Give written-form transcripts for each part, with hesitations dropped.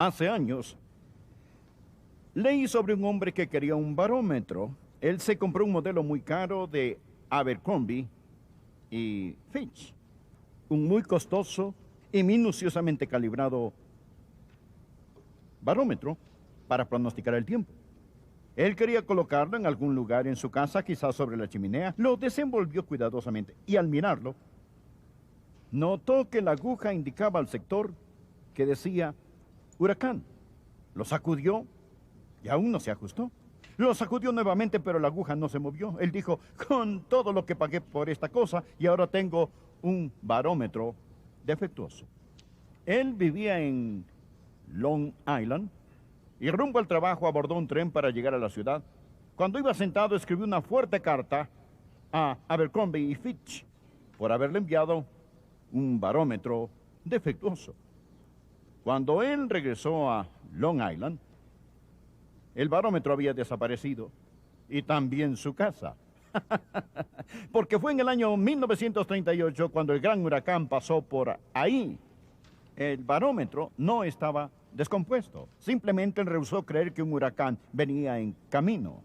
Hace años, leí sobre un hombre que quería un barómetro. Él se compró un modelo muy caro de Abercrombie y Fitch, un muy costoso y minuciosamente calibrado barómetro para pronosticar el tiempo. Él quería colocarlo en algún lugar en su casa, quizás sobre la chimenea. Lo desenvolvió cuidadosamente y al mirarlo, notó que la aguja indicaba al sector que decía huracán. Lo sacudió y aún no se ajustó. Lo sacudió nuevamente, pero la aguja no se movió. Él dijo, con todo lo que pagué por esta cosa, y ahora tengo un barómetro defectuoso. Él vivía en Long Island y rumbo al trabajo abordó un tren para llegar a la ciudad. Cuando iba sentado, escribió una fuerte carta a Abercrombie y Fitch por haberle enviado un barómetro defectuoso. Cuando él regresó a Long Island, el barómetro había desaparecido y también su casa. Porque fue en el año 1938 cuando el gran huracán pasó por ahí. El barómetro no estaba descompuesto. Simplemente él rehusó creer que un huracán venía en camino.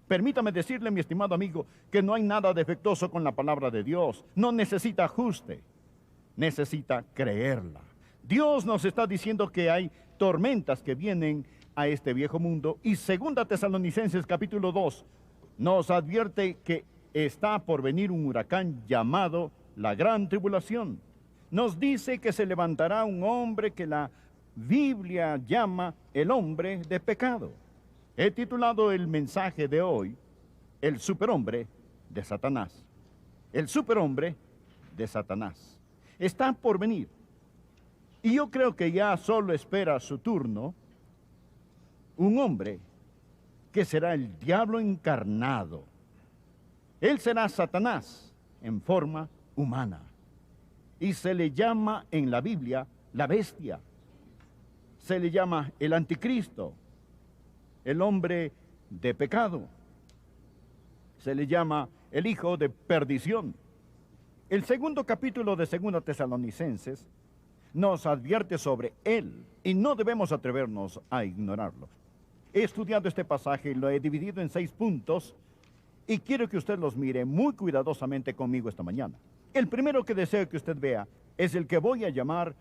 Permítame decirle, mi estimado amigo, que no hay nada defectuoso con la palabra de Dios. No necesita ajuste. Necesita creerla. Dios nos está diciendo que hay tormentas que vienen a este viejo mundo, y 2 Tesalonicenses capítulo 2 nos advierte que está por venir un huracán llamado la Gran Tribulación. Nos dice que se levantará un hombre que la Biblia llama el hombre de pecado. He titulado el mensaje de hoy, El superhombre de Satanás. El superhombre de Satanás. Está por venir. Y yo creo que ya solo espera su turno un hombre que será el diablo encarnado. Él será Satanás en forma humana. Y se le llama en la Biblia la bestia. Se le llama el anticristo, el hombre de pecado. Se le llama el hijo de perdición. El segundo capítulo de 2 Tesalonicenses nos advierte sobre él y no debemos atrevernos a ignorarlo. He estudiado este pasaje y lo he dividido en 6 puntos y quiero que usted los mire muy cuidadosamente conmigo esta mañana. El primero que deseo que usted vea es el que voy a llamar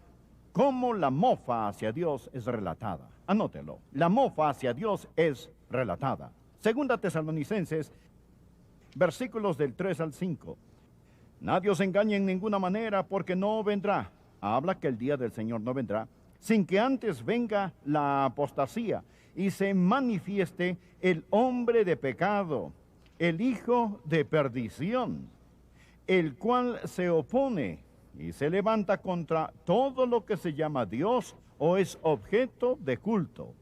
cómo la mofa hacia Dios es relatada. Anótelo. La mofa hacia Dios es relatada. 2 Tesalonicenses, versículos del 3 al 5. Nadie os engañe en ninguna manera, porque no vendrá. Habla que el día del Señor no vendrá sin que antes venga la apostasía y se manifieste el hombre de pecado, el hijo de perdición, el cual se opone y se levanta contra todo lo que se llama Dios o es objeto de culto,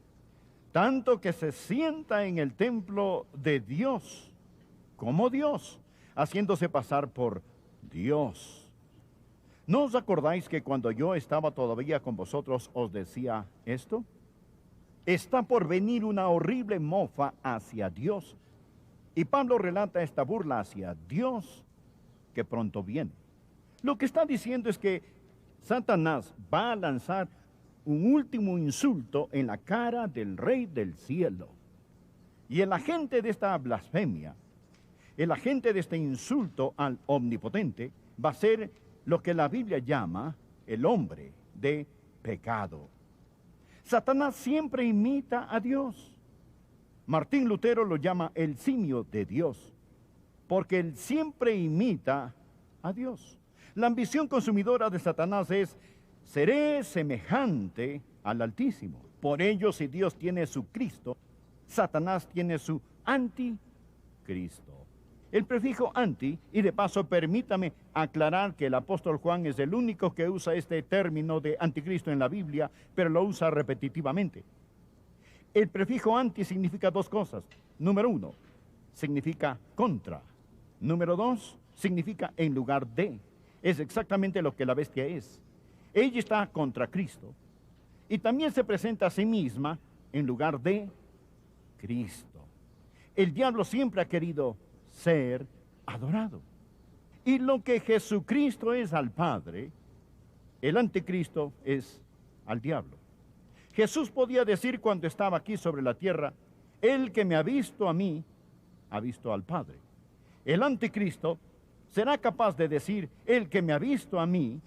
tanto que se sienta en el templo de Dios como Dios, haciéndose pasar por Dios. ¿No os acordáis que cuando yo estaba todavía con vosotros os decía esto? Está por venir una horrible mofa hacia Dios. Y Pablo relata esta burla hacia Dios que pronto viene. Lo que está diciendo es que Satanás va a lanzar un último insulto en la cara del Rey del cielo. Y el agente de esta blasfemia, el agente de este insulto al Omnipotente, va a ser lo que la Biblia llama el hombre de pecado. Satanás siempre imita a Dios. Martín Lutero lo llama el simio de Dios, porque él siempre imita a Dios. La ambición consumidora de Satanás es, seré semejante al Altísimo. Por ello, si Dios tiene su Cristo, Satanás tiene su anticristo. El prefijo anti, y de paso permítame aclarar que el apóstol Juan es el único que usa este término de anticristo en la Biblia, pero lo usa repetitivamente. El prefijo anti significa 2 cosas. Número 1, significa contra. Número 2, significa en lugar de. Es exactamente lo que la bestia es. Ella está contra Cristo y también se presenta a sí misma en lugar de Cristo. El diablo siempre ha querido ser adorado. Y lo que Jesucristo es al Padre, el anticristo es al diablo. Jesús podía decir cuando estaba aquí sobre la tierra, el que me ha visto a mí, ha visto al Padre. El anticristo será capaz de decir, el que me ha visto a mí,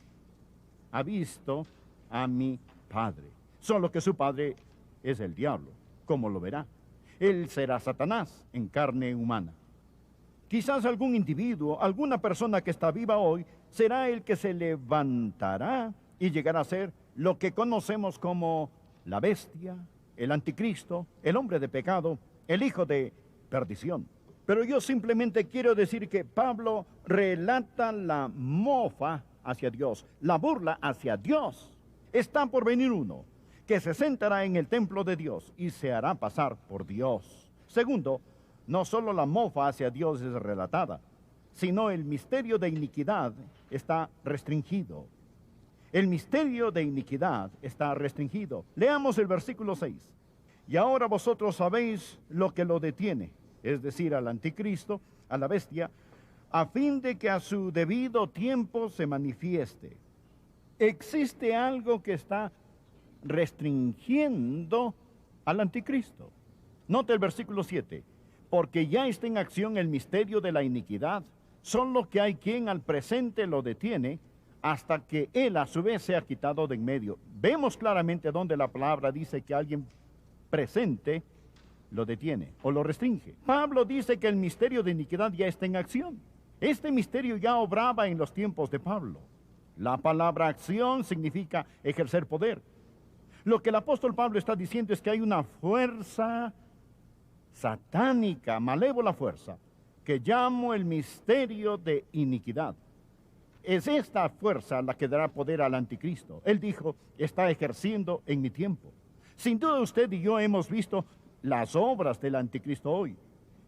ha visto a mi Padre. Solo que su padre es el diablo, como lo verá. Él será Satanás en carne humana. Quizás algún individuo, alguna persona que está viva hoy, será el que se levantará y llegará a ser lo que conocemos como la bestia, el anticristo, el hombre de pecado, el hijo de perdición. Pero yo simplemente quiero decir que Pablo relata la mofa hacia Dios, la burla hacia Dios. Está por venir uno que se sentará en el templo de Dios y se hará pasar por Dios. Segundo, no solo la mofa hacia Dios es relatada, sino el misterio de iniquidad está restringido. El misterio de iniquidad está restringido. Leamos el versículo 6. Y ahora vosotros sabéis lo que lo detiene, es decir, al anticristo, a la bestia, a fin de que a su debido tiempo se manifieste. Existe algo que está restringiendo al anticristo. Note el versículo 7. Porque ya está en acción el misterio de la iniquidad, solo que hay quien al presente lo detiene, hasta que él a su vez sea quitado de en medio. Vemos claramente donde la palabra dice que alguien presente lo detiene o lo restringe. Pablo dice que el misterio de iniquidad ya está en acción. Este misterio ya obraba en los tiempos de Pablo. La palabra acción significa ejercer poder. Lo que el apóstol Pablo está diciendo es que hay una fuerza satánica, malévola fuerza, que llamo el misterio de iniquidad. Es esta fuerza la que dará poder al anticristo. Él dijo, está ejerciendo en mi tiempo. Sin duda usted y yo hemos visto las obras del anticristo hoy,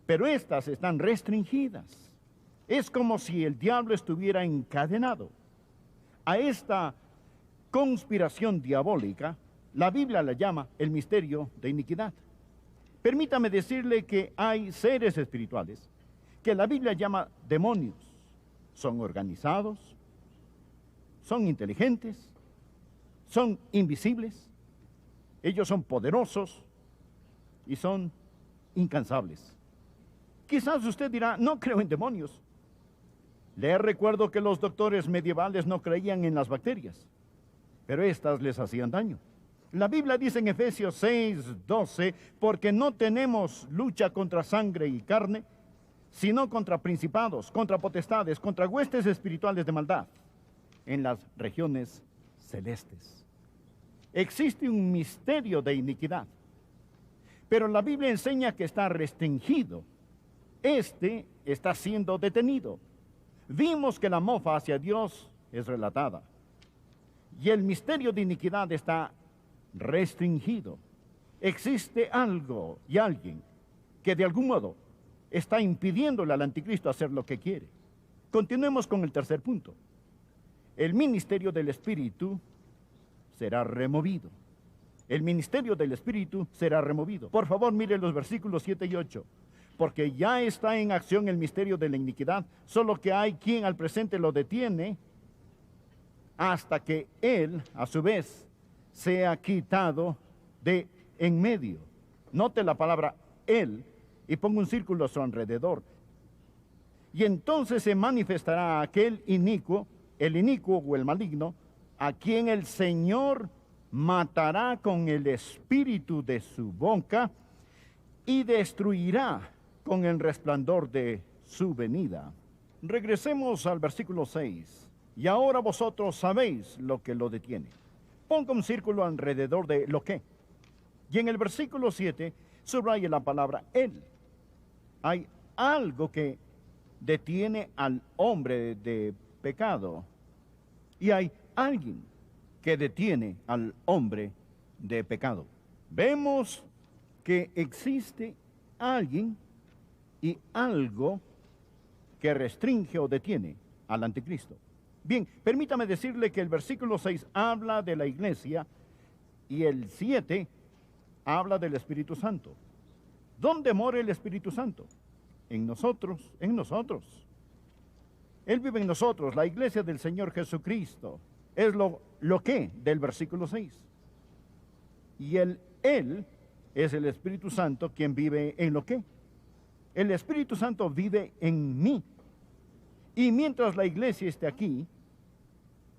pero estas están restringidas. Es como si el diablo estuviera encadenado. A esta conspiración diabólica, la Biblia la llama el misterio de iniquidad. Permítame decirle que hay seres espirituales que la Biblia llama demonios. Son organizados, son inteligentes, son invisibles, ellos son poderosos y son incansables. Quizás usted dirá, no creo en demonios. Le recuerdo que los doctores medievales no creían en las bacterias, pero éstas les hacían daño. La Biblia dice en Efesios 6:12, porque no tenemos lucha contra sangre y carne, sino contra principados, contra potestades, contra huestes espirituales de maldad en las regiones celestes. Existe un misterio de iniquidad, pero la Biblia enseña que está restringido. Este está siendo detenido. Vimos que la mofa hacia Dios es relatada, y el misterio de iniquidad está restringido. Existe algo y alguien que de algún modo está impidiéndole al anticristo hacer lo que quiere. Continuemos con el tercer punto. El ministerio del Espíritu será removido. El ministerio del Espíritu será removido. Por favor, mire los versículos 7 y 8. Porque ya está en acción el misterio de la iniquidad, solo que hay quien al presente lo detiene hasta que él, a su vez, sea quitado de en medio. Note la palabra él y ponga un círculo a su alrededor. Y entonces se manifestará aquel inicuo, el inicuo o el maligno, a quien el Señor matará con el espíritu de su boca y destruirá con el resplandor de su venida. Regresemos al versículo 6. Y ahora vosotros sabéis lo que lo detiene. Ponga un círculo alrededor de lo que. Y en el versículo 7 subraya la palabra él. Hay algo que detiene al hombre de pecado. Y hay alguien que detiene al hombre de pecado. Vemos que existe alguien y algo que restringe o detiene al anticristo. Bien, permítame decirle que el versículo 6 habla de la iglesia y el 7 habla del Espíritu Santo. ¿Dónde mora el Espíritu Santo? En nosotros, en nosotros. Él vive en nosotros, la iglesia del Señor Jesucristo. Es lo que del versículo 6. Y Él es el Espíritu Santo quien vive en lo que. El Espíritu Santo vive en mí. Y mientras la iglesia esté aquí,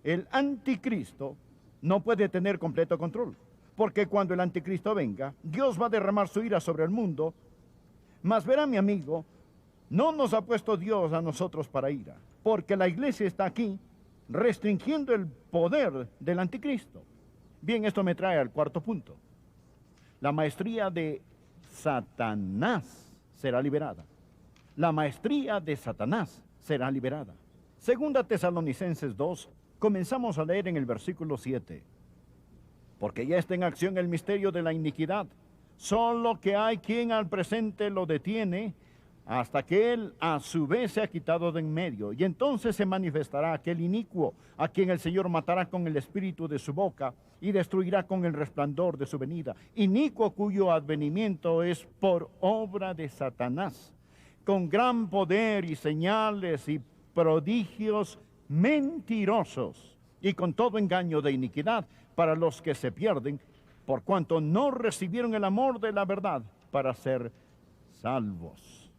el anticristo no puede tener completo control. Porque cuando el anticristo venga, Dios va a derramar su ira sobre el mundo. Mas verá, mi amigo, no nos ha puesto Dios a nosotros para ira. Porque la iglesia está aquí restringiendo el poder del anticristo. Bien, esto me trae al cuarto punto. La maestría de Satanás será liberada. La maestría de Satanás será liberada. Segunda Tesalonicenses 2, comenzamos a leer en el versículo 7. Porque ya está en acción el misterio de la iniquidad, solo que hay quien al presente lo detiene, hasta que él a su vez se ha quitado de en medio. Y entonces se manifestará aquel inicuo, a quien el Señor matará con el espíritu de su boca, y destruirá con el resplandor de su venida. Inicuo cuyo advenimiento es por obra de Satanás, con gran poder y señales y prodigios mentirosos, y con todo engaño de iniquidad para los que se pierden, por cuanto no recibieron el amor de la verdad para ser salvos.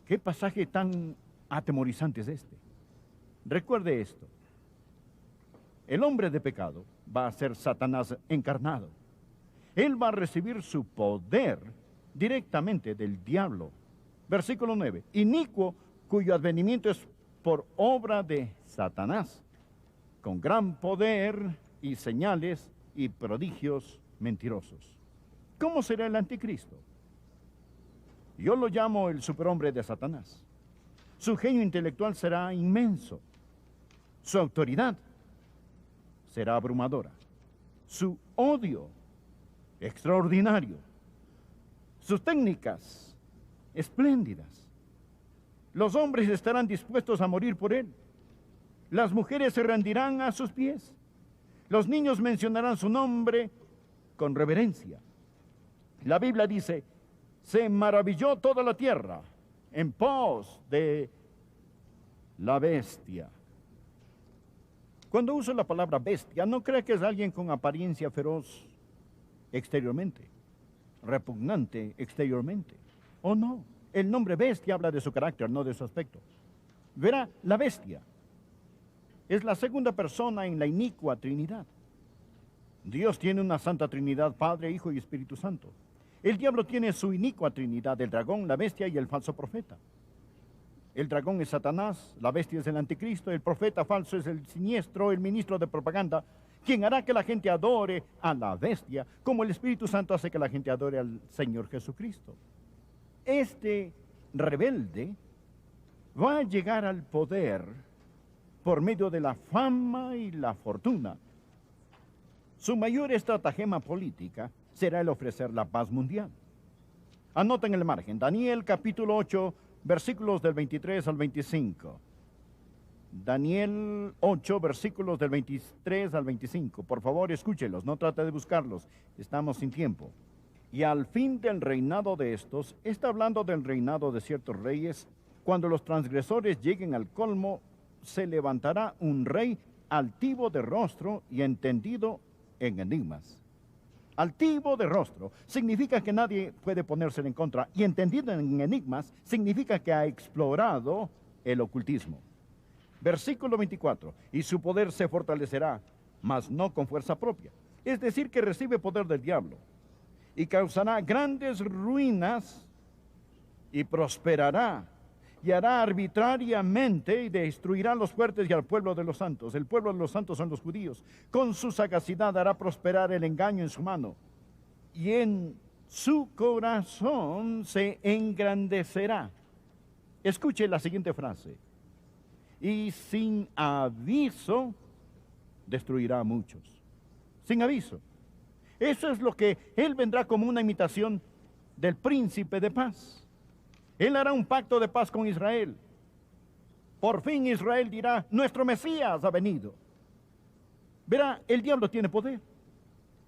¿Qué pasaje tan atemorizante es este? Recuerde esto. El hombre de pecado va a ser Satanás encarnado. Él va a recibir su poder directamente del diablo. Versículo 9. Inicuo cuyo advenimiento es por obra de Satanás, con gran poder y señales y prodigios mentirosos. ¿Cómo será el anticristo? Yo lo llamo el superhombre de Satanás. Su genio intelectual será inmenso. Su autoridad será abrumadora. Su odio extraordinario. Sus técnicas espléndidas. Los hombres estarán dispuestos a morir por él. Las mujeres se rendirán a sus pies. Los niños mencionarán su nombre con reverencia. La Biblia dice, se maravilló toda la tierra en pos de la bestia. Cuando uso la palabra bestia, no crea que es alguien con apariencia feroz exteriormente, repugnante exteriormente. ¿O no? El nombre bestia habla de su carácter, no de su aspecto. Verá, la bestia es la segunda persona en la inicua Trinidad. Dios tiene una santa Trinidad, Padre, Hijo y Espíritu Santo. El diablo tiene su inicua Trinidad, el dragón, la bestia y el falso profeta. El dragón es Satanás, la bestia es el anticristo, el profeta falso es el siniestro, el ministro de propaganda, quien hará que la gente adore a la bestia, como el Espíritu Santo hace que la gente adore al Señor Jesucristo. Este rebelde va a llegar al poder por medio de la fama y la fortuna. Su mayor estratagema política será el ofrecer la paz mundial. Anoten el margen, Daniel capítulo 8, versículos del 23 al 25. Daniel 8, versículos del 23 al 25. Por favor, escúchelos, no trate de buscarlos, estamos sin tiempo. Y al fin del reinado de estos, está hablando del reinado de ciertos reyes, cuando los transgresores lleguen al colmo, se levantará un rey altivo de rostro y entendido en enigmas. Altivo de rostro significa que nadie puede ponerse en contra, y entendido en enigmas significa que ha explorado el ocultismo. Versículo 24, y su poder se fortalecerá, mas no con fuerza propia. Es decir, que recibe poder del diablo, y causará grandes ruinas, y prosperará, y hará arbitrariamente, y destruirá a los fuertes y al pueblo de los santos. El pueblo de los santos son los judíos. Con su sagacidad hará prosperar el engaño en su mano, y en su corazón se engrandecerá. Escuche la siguiente frase. Y sin aviso destruirá a muchos. Sin aviso. Eso es lo que él vendrá como una imitación del príncipe de paz. Él hará un pacto de paz con Israel. Por fin Israel dirá, nuestro Mesías ha venido. Verá, el diablo tiene poder.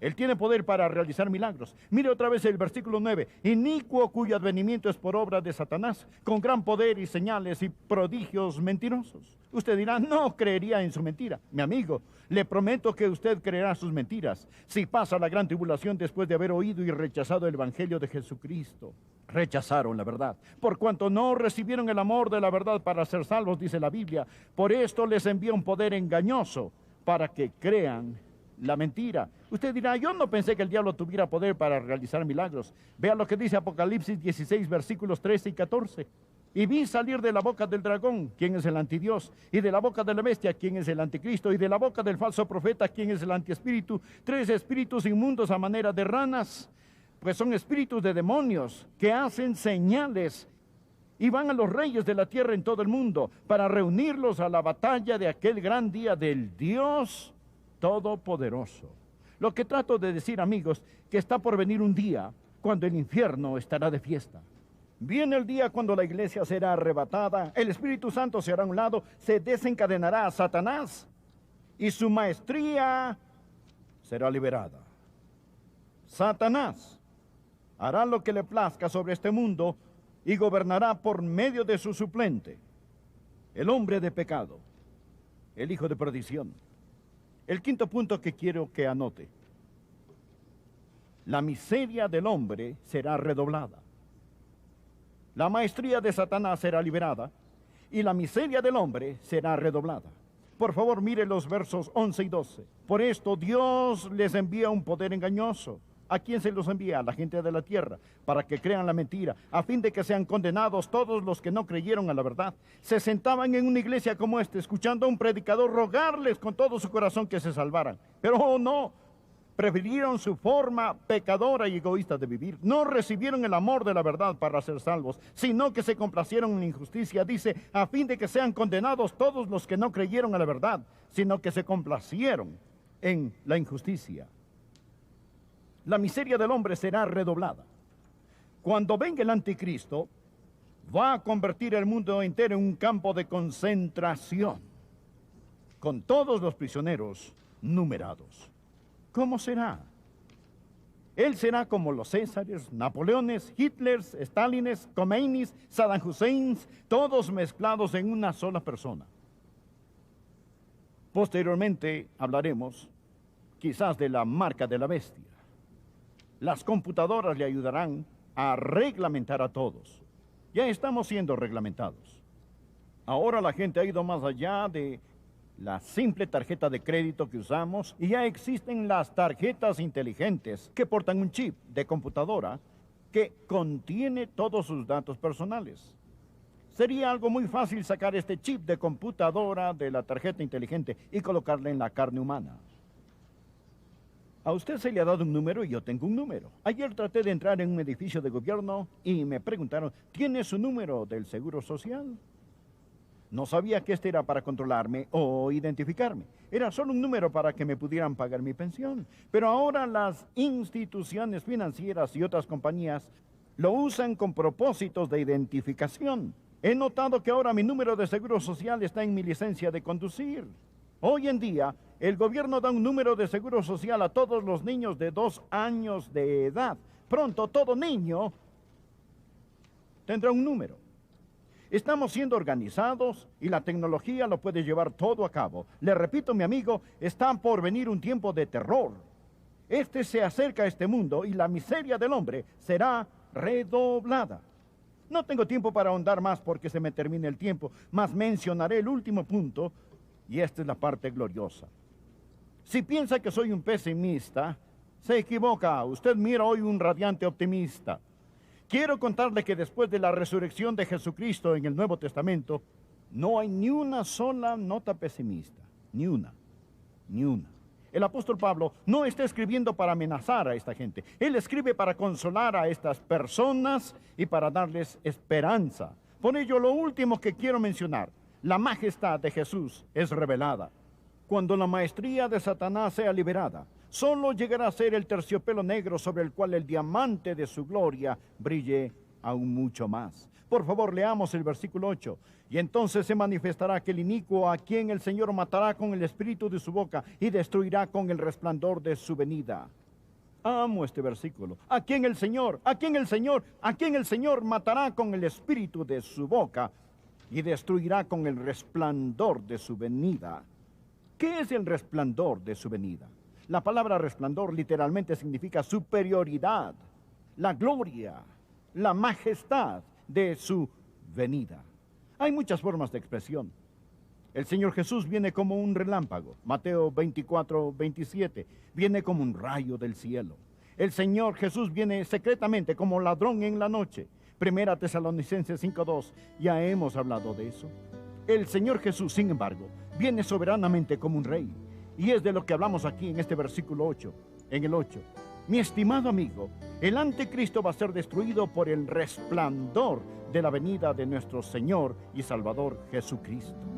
Él tiene poder para realizar milagros. Mire otra vez el versículo 9. Inicuo cuyo advenimiento es por obra de Satanás, con gran poder y señales y prodigios mentirosos. Usted dirá, no creería en su mentira. Mi amigo, le prometo que usted creerá sus mentiras si pasa la gran tribulación después de haber oído y rechazado el evangelio de Jesucristo. Rechazaron la verdad, por cuanto no recibieron el amor de la verdad para ser salvos, dice la Biblia. Por esto les envía un poder engañoso para que crean la mentira. Usted dirá, yo no pensé que el diablo tuviera poder para realizar milagros. Vea lo que dice Apocalipsis 16, versículos 13 y 14. Y vi salir de la boca del dragón, quien es el antidios, y de la boca de la bestia, quien es el anticristo, y de la boca del falso profeta, quien es el antiespíritu, 3 espíritus inmundos a manera de ranas, pues son espíritus de demonios que hacen señales y van a los reyes de la tierra en todo el mundo para reunirlos a la batalla de aquel gran día del Dios Todopoderoso. Lo que trato de decir, amigos, que está por venir un día cuando el infierno estará de fiesta. Viene el día cuando la iglesia será arrebatada, el Espíritu Santo se hará a un lado, se desencadenará a Satanás y su maestría será liberada. Satanás hará lo que le plazca sobre este mundo y gobernará por medio de su suplente, el hombre de pecado, el hijo de perdición. El quinto punto que quiero que anote: la miseria del hombre será redoblada. La maestría de Satanás será liberada y la miseria del hombre será redoblada. Por favor, mire los versos 11 y 12. Por esto Dios les envía un poder engañoso. ¿A quién se los envía? A la gente de la tierra, para que crean la mentira, a fin de que sean condenados todos los que no creyeron a la verdad. Se sentaban en una iglesia como esta, escuchando a un predicador rogarles con todo su corazón que se salvaran. Pero oh, no, prefirieron su forma pecadora y egoísta de vivir. No recibieron el amor de la verdad para ser salvos, sino que se complacieron en la injusticia. Dice, a fin de que sean condenados todos los que no creyeron a la verdad, sino que se complacieron en la injusticia. La miseria del hombre será redoblada. Cuando venga el anticristo, va a convertir el mundo entero en un campo de concentración, con todos los prisioneros numerados. ¿Cómo será? Él será como los Césares, Napoleones, Hitlers, Stalines, Khomeinis, Saddam Hussein, todos mezclados en una sola persona. Posteriormente hablaremos quizás de la marca de la bestia. Las computadoras le ayudarán a reglamentar a todos. Ya estamos siendo reglamentados. Ahora la gente ha ido más allá de la simple tarjeta de crédito que usamos y ya existen las tarjetas inteligentes que portan un chip de computadora que contiene todos sus datos personales. Sería algo muy fácil sacar este chip de computadora de la tarjeta inteligente y colocarla en la carne humana. A usted se le ha dado un número y yo tengo un número. Ayer traté de entrar en un edificio de gobierno y me preguntaron, ¿tiene su número del Seguro Social? No sabía que este era para controlarme o identificarme. Era solo un número para que me pudieran pagar mi pensión. Pero ahora las instituciones financieras y otras compañías lo usan con propósitos de identificación. He notado que ahora mi número de Seguro Social está en mi licencia de conducir. Hoy en día, el gobierno da un número de seguro social a todos los niños de 2 años de edad. Pronto todo niño tendrá un número. Estamos siendo organizados y la tecnología lo puede llevar todo a cabo. Le repito, mi amigo, está por venir un tiempo de terror. Se acerca a este mundo y la miseria del hombre será redoblada. No tengo tiempo para ahondar más porque se me termina el tiempo, mas mencionaré el último punto. Y esta es la parte gloriosa. Si piensa que soy un pesimista, se equivoca. Usted mira hoy un radiante optimista. Quiero contarle que después de la resurrección de Jesucristo en el Nuevo Testamento, no hay ni una sola nota pesimista. Ni una. Ni una. El apóstol Pablo no está escribiendo para amenazar a esta gente. Él escribe para consolar a estas personas y para darles esperanza. Por ello, lo último que quiero mencionar: la majestad de Jesús es revelada. Cuando la maestría de Satanás sea liberada, solo llegará a ser el terciopelo negro sobre el cual el diamante de su gloria brille aún mucho más. Por favor, leamos el versículo 8. Y entonces se manifestará aquel inicuo a quien el Señor matará con el espíritu de su boca y destruirá con el resplandor de su venida. Amo este versículo. ¿A quién el Señor? ¿A quién el Señor? ¿A quién el Señor matará con el espíritu de su boca y destruirá con el resplandor de su venida? ¿Qué es el resplandor de su venida? La palabra resplandor literalmente significa superioridad, la gloria, la majestad de su venida. Hay muchas formas de expresión. El Señor Jesús viene como un relámpago. Mateo 24:27. Viene como un rayo del cielo. El Señor Jesús viene secretamente como ladrón en la noche. Primera Tesalonicenses 5:2. Ya hemos hablado de eso. El Señor Jesús, sin embargo, viene soberanamente como un rey. Y es de lo que hablamos aquí en este versículo 8. En el 8. Mi estimado amigo, el anticristo va a ser destruido por el resplandor de la venida de nuestro Señor y Salvador Jesucristo.